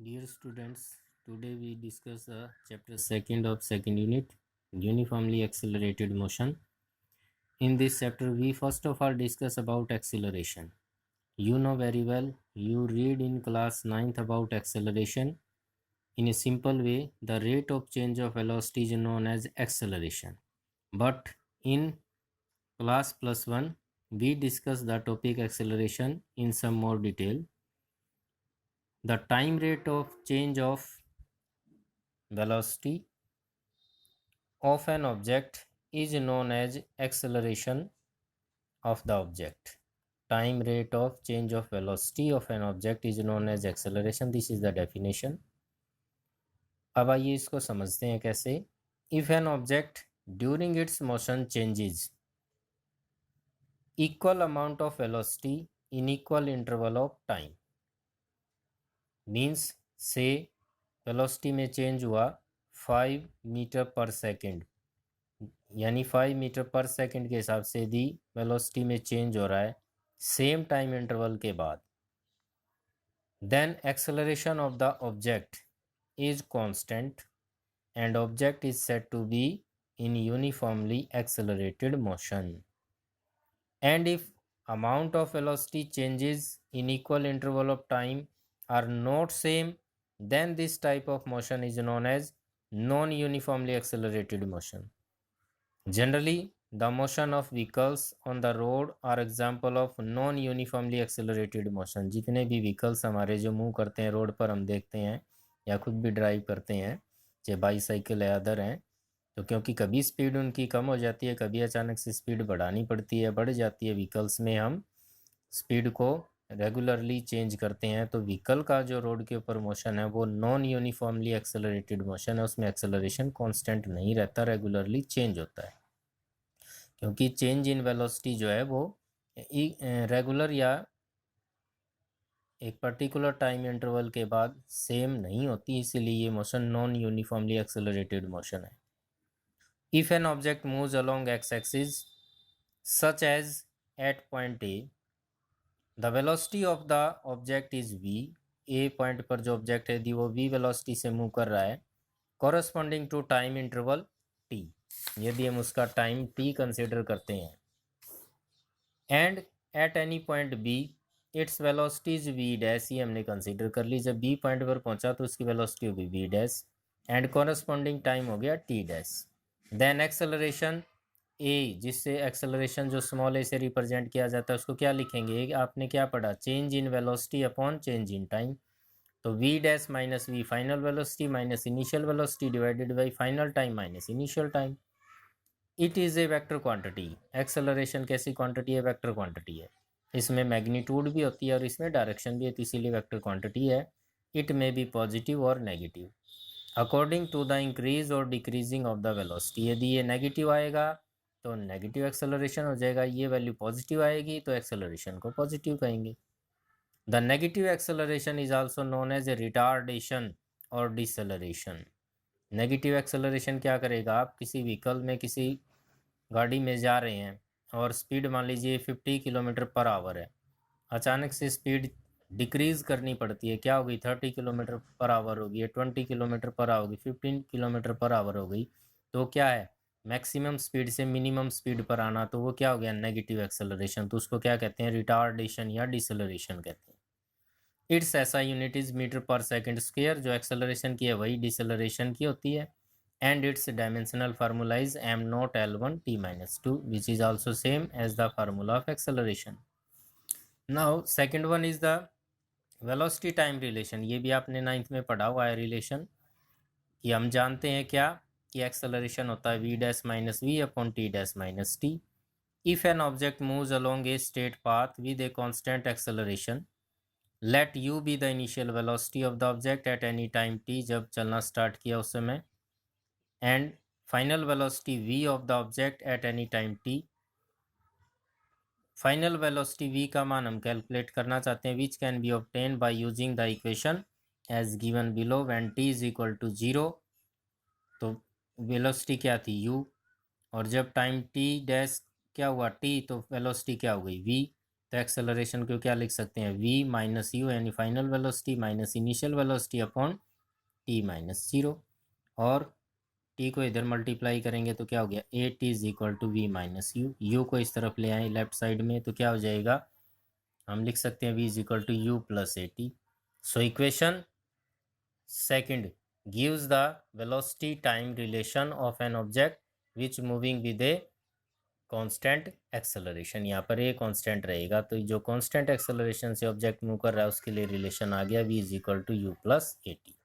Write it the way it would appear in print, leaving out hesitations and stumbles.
Dear students, today we discuss chapter 2nd of second unit, uniformly accelerated motion. In this chapter, we first of all discuss about acceleration. You know very well, you read in class 9th about acceleration. In a simple way, the rate of change of velocity is known as acceleration. But in class plus 1, we discuss the topic acceleration in some more detail. The time rate of change of velocity of an object is known as acceleration of the object. Time rate of change of velocity of an object is known as acceleration. This is the definition. अब आइए इसको समझते हैं कैसे. If an object during its motion changes equal amount of velocity in equal interval of time, means say velocity में change हुआ 5 metre पर second, यानी 5 मीटर पर सेकंड के हिसाब से दी वेलोसिटी में चेंज हो रहा है सेम टाइम इंटरवल के बाद, then acceleration of the object is constant and object is said to be in uniformly accelerated motion. And if amount of velocity changes in equal interval of time are not same, then this type of motion is known as non-uniformly accelerated motion. Generally, the motion of vehicles on the road are example of non-uniformly accelerated motion. जितने भी vehicles हमारे जो move करते हैं road पर हम देखते हैं या खुद भी ड्राइव करते हैं, चाहे बाईसाइकिल या अदर हैं, तो क्योंकि कभी स्पीड उनकी कम हो जाती है, कभी अचानक से स्पीड बढ़ानी पड़ती है, बढ़ जाती है, व्हीकल्स में हम स्पीड को रेगुलरली चेंज करते हैं, तो व्हीकल का जो रोड के ऊपर मोशन है वो नॉन यूनिफॉर्मली एक्सेलरेटेड मोशन है. उसमें एक्सेलरेशन कांस्टेंट नहीं रहता, रेगुलरली चेंज होता है, क्योंकि चेंज इन वेलोसिटी जो है वो रेगुलर या एक पर्टिकुलर टाइम इंटरवल के बाद सेम नहीं होती, इसीलिए ये motion non uniformly accelerated motion है. If an object moves along x axis such as at point A, the velocity of the object is v. A point पर जो ऑब्जेक्ट है दी वो वी वेलोसिटी से मूव कर रहा है, corresponding to time interval T, यदि हम उसका टाइम टी कंसिडर करते हैं. And at any point B its velocity is V dash, ये हमने कंसिडर कर ली. जब बी पॉइंट पर पहुंचा तो उसकी वेलोसिटी होगी V dash and corresponding time हो गया T dash. Then acceleration A, जिससे एक्सेलरेशन जो स्मॉल ए से रिप्रेजेंट किया जाता है उसको क्या लिखेंगे, आपने क्या पढ़ा, change in velocity upon change in time. तो v dash minus v final velocity minus initial velocity divided by final time minus initial time. It is a vector quantity. Acceleration कैसी क्वांटिटी है, वेक्टर क्वांटिटी है. इसमें magnitude भी होती है और इसमें डायरेक्शन भी होती है, इसीलिए वेक्टर क्वांटिटी है. इट मे बी पॉजिटिव और negative according to the increase और डिक्रीजिंग ऑफ द वेलोसिटी. यदि ये नेगेटिव आएगा तो नेगेटिव एक्सेलरेशन हो जाएगा, ये वैल्यू पॉजिटिव आएगी तो एक्सेलरेशन को पॉजिटिव कहेंगे. The negative acceleration is also known as a retardation और डिसेलरेशन. नेगेटिव एक्सेलरेशन क्या करेगा, आप किसी व्हीकल में किसी गाड़ी में जा रहे हैं और स्पीड मान लीजिए 50 किलोमीटर पर आवर है, अचानक से स्पीड डिक्रीज़ करनी पड़ती है, क्या होगी, 30 किलोमीटर पर आवर होगी, 20 किलोमीटर पर आवर होगी, 15 किलोमीटर पर आवर हो गई, तो क्या है, मैक्सिमम स्पीड से मिनिमम स्पीड पर आना, तो वो क्या हो गया, नेगेटिव एक्सेलरेशन. तो उसको क्या कहते हैं, रिटार्डेशन या डिसेलरेशन कहते हैं. इट्स ऐसा यूनिट इज मीटर पर सेकेंड स्क्वेयर. जो एक्सेलरेशन की है वही डिसेलरेशन की होती है. and its dimensional formula is m naught l1 t minus 2, which is also same as the formula of acceleration. Now second one is the velocity time relation. ये भी आपने 9th में पढ़ा हुआ है रिलेशन, कि हम जानते हैं क्या, कि एक्सेलरेशन होता है v dash minus V upon T dash minus T. If an object moves along a straight path with a constant acceleration, let u be the initial velocity of the object at any time t, जब चलना start किया उस समय, and final velocity v of the object at any time t. Final velocity v का मान हम calculate करना चाहते हैं, which can be obtain by using the equation as given below. When t is equal to 0, तो velocity क्या थी u, और जब टाइम t डैश क्या हुआ t, तो वेलोसिटी क्या हो गई v. तो एक्सेलरेशन को क्या लिख सकते हैं, v माइनस यू यानी final velocity minus initial velocity upon t minus 0, और t को इधर मल्टीप्लाई करेंगे तो क्या हो गया, A T is equal to V minus U, U को इस तरफ ले आए लेफ्ट साइड में तो क्या हो जाएगा, हम लिख सकते हैं v is equal to U plus A T. So equation second gives the velocity time relation of an object which moving with a constant acceleration. यहाँ पर a constant रहेगा तो जो constant acceleration से ऑब्जेक्ट मूव कर रहा है उसके लिए रिलेशन आ गया v is equal to U plus A T.